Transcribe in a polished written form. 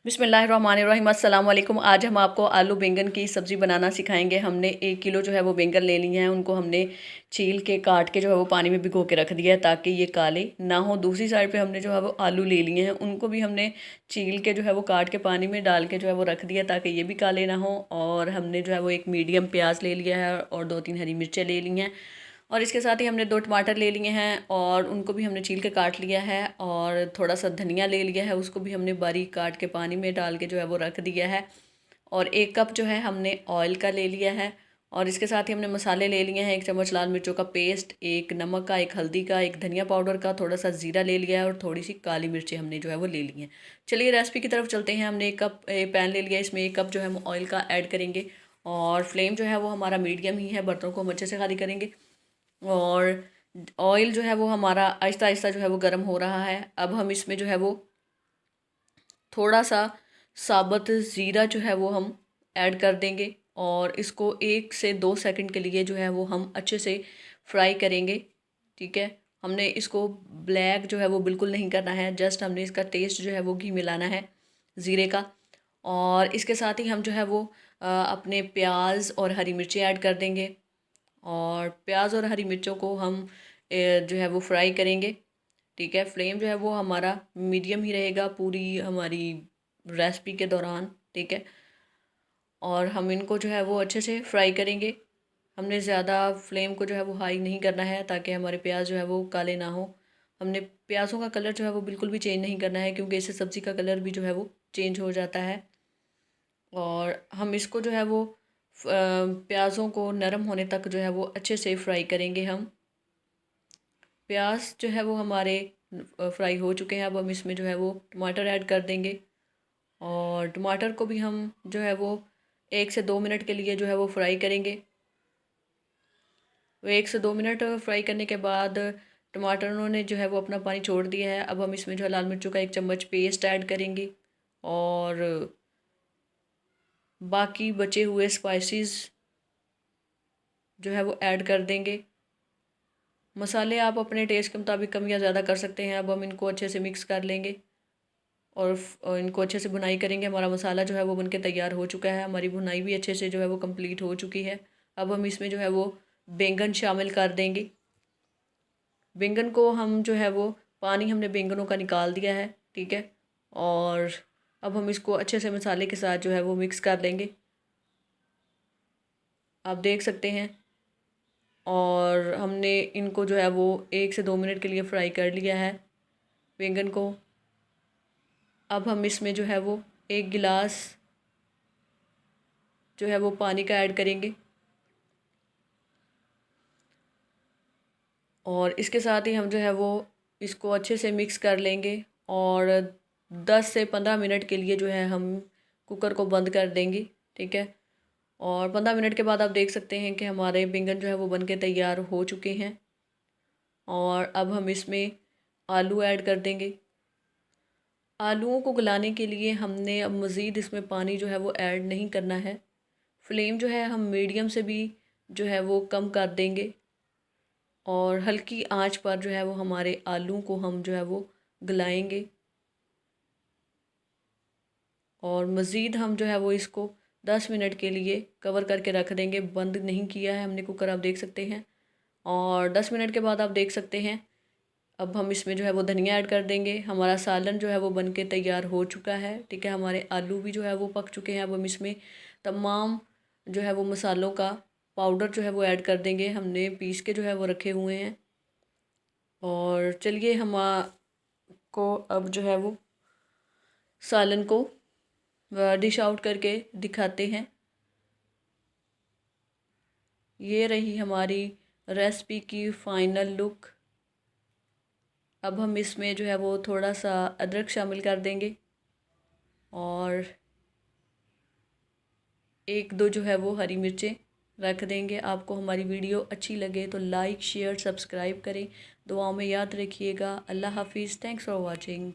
बिस्मिल्लाहिर्रहमानिर्रहीम अस्सलाम वालेकुम। आज हम आपको आलू बैंगन की सब्ज़ी बनाना सिखाएंगे। हमने 1 किलो जो है वो बैंगन ले लिए हैं। उनको हमने छील के काट के जो है वो पानी में भिगो के रख दिया है ताकि ये काले ना हो। दूसरी साइड पे हमने जो है वो आलू ले लिए हैं, उनको भी हमने छील के जो है वो काट के पानी में डाल के जो है वो रख दिया ताकि ये भी काले ना हो। और हमने जो है वो एक मीडियम प्याज ले लिया है और 2-3 हरी मिर्चें ले ली हैं। और इसके साथ ही हमने 2 टमाटर ले लिए हैं और उनको भी हमने छील के काट लिया है। और थोड़ा सा धनिया ले लिया है, उसको भी हमने बारीक काट के पानी में डाल के जो है वो रख दिया है। और 1 कप जो है हमने ऑयल का ले लिया है। और इसके साथ ही हमने मसाले ले लिए हैं, 1 चम्मच लाल मिर्चों का पेस्ट, 1 नमक का, 1 हल्दी का, 1 धनिया पाउडर का, थोड़ा सा ज़ीरा ले लिया है और थोड़ी सी काली मिर्चें हमने जो है वो ले ली हैं। चलिए रेसिपी की तरफ चलते हैं। हमने 1 कप पैन ले लिया, इसमें 1 कप जो है हम ऑयल का ऐड करेंगे। और फ्लेम जो है वो हमारा मीडियम ही है, बर्तनों को हम अच्छे से खाली करेंगे। और ऑयल जो है वो हमारा आहिस्ता आहिस्ता जो है वो गर्म हो रहा है। अब हम इसमें जो है वो थोड़ा सा साबुत ज़ीरा जो है वो हम ऐड कर देंगे और इसको 1 से 2 सेकंड के लिए जो है वो हम अच्छे से फ्राई करेंगे। ठीक है, हमने इसको ब्लैक जो है वो बिल्कुल नहीं करना है, जस्ट हमने इसका टेस्ट जो है वो घी मिलाना है ज़ीरे का। और इसके साथ ही हम जो है वो अपने प्याज और हरी मिर्ची ऐड कर देंगे। और प्याज और हरी मिर्चों को हम जो है वो फ्राई करेंगे। ठीक है, फ्लेम जो है वो हमारा मीडियम ही रहेगा पूरी हमारी रेसिपी के दौरान। ठीक है, और हम इनको जो है वो अच्छे से फ्राई करेंगे। हमने ज़्यादा फ्लेम को जो है वो हाई नहीं करना है ताकि हमारे प्याज जो है वो काले ना हो। हमने प्याज़ों का कलर जो है वो बिल्कुल भी चेंज नहीं करना है, क्योंकि इससे सब्ज़ी का कलर भी जो है वो चेंज हो जाता है। और हम इसको जो है वो प्याज़ों को नरम होने तक जो है वो अच्छे से फ्राई करेंगे। हम प्याज जो है वो हमारे फ्राई हो चुके हैं। अब हम इसमें जो है वो टमाटर ऐड कर देंगे। और टमाटर को भी हम जो है वो 1 से 2 मिनट के लिए जो है वो फ्राई करेंगे। वो 1 से 2 मिनट फ्राई करने के बाद टमाटरों ने जो है वो अपना पानी छोड़ दिया है। अब हम इसमें जो है लाल मिर्चों का 1 चम्मच पेस्ट ऐड करेंगे और बाकी बचे हुए स्पाइसेस जो है वो ऐड कर देंगे। मसाले आप अपने टेस्ट के मुताबिक कम या ज़्यादा कर सकते हैं। अब हम इनको अच्छे से मिक्स कर लेंगे और इनको अच्छे से भुनाई करेंगे। हमारा मसाला जो है वो बनके तैयार हो चुका है, हमारी भुनाई भी अच्छे से जो है वो कंप्लीट हो चुकी है। अब हम इसमें जो है वो बैंगन शामिल कर देंगे। बैंगन को हम जो है वो पानी हमने बैंगनों का निकाल दिया है। ठीक है, और अब हम इसको अच्छे से मसाले के साथ जो है वो मिक्स कर लेंगे, आप देख सकते हैं। और हमने इनको जो है वो 1 से 2 मिनट के लिए फ्राई कर लिया है बैंगन को। अब हम इसमें जो है वो 1 गिलास जो है वो पानी का ऐड करेंगे। और इसके साथ ही हम जो है वो इसको अच्छे से मिक्स कर लेंगे और 10 से 15 मिनट के लिए जो है हम कुकर को बंद कर देंगे। ठीक है, और 15 मिनट के बाद आप देख सकते हैं कि हमारे बैंगन जो है वो बनके तैयार हो चुके हैं। और अब हम इसमें आलू ऐड कर देंगे। आलूओं को गलाने के लिए हमने अब मज़ीद इसमें पानी जो है वो ऐड नहीं करना है। फ्लेम जो है हम मीडियम से भी जो है वो कम कर देंगे और हल्की आंच पर जो है वो हमारे आलू को हम जो है वो गलाएंगे। और मज़ीद हम जो है वो इसको 10 मिनट के लिए कवर करके रख देंगे। बंद नहीं किया है हमने कुकर, आप देख सकते हैं। और 10 मिनट के बाद आप देख सकते हैं, अब हम इसमें जो है वो धनिया ऐड कर देंगे। हमारा सालन जो है वो बनके तैयार हो चुका है। ठीक है, हमारे आलू भी जो है वो पक चुके हैं। अब हम इसमें तमाम जो है वो मसालों का पाउडर जो है वो ऐड कर देंगे, हमने पीस के जो है वो रखे हुए हैं। और चलिए हम को अब जो है वो सालन को डिश आउट करके दिखाते हैं। ये रही हमारी रेसिपी की फ़ाइनल लुक। अब हम इसमें जो है वो थोड़ा सा अदरक शामिल कर देंगे और 1-2 जो है वो हरी मिर्चें रख देंगे। आपको हमारी वीडियो अच्छी लगे तो लाइक शेयर सब्सक्राइब करें। दुआओं में याद रखिएगा। अल्लाह हाफिज़। Thanks for watching.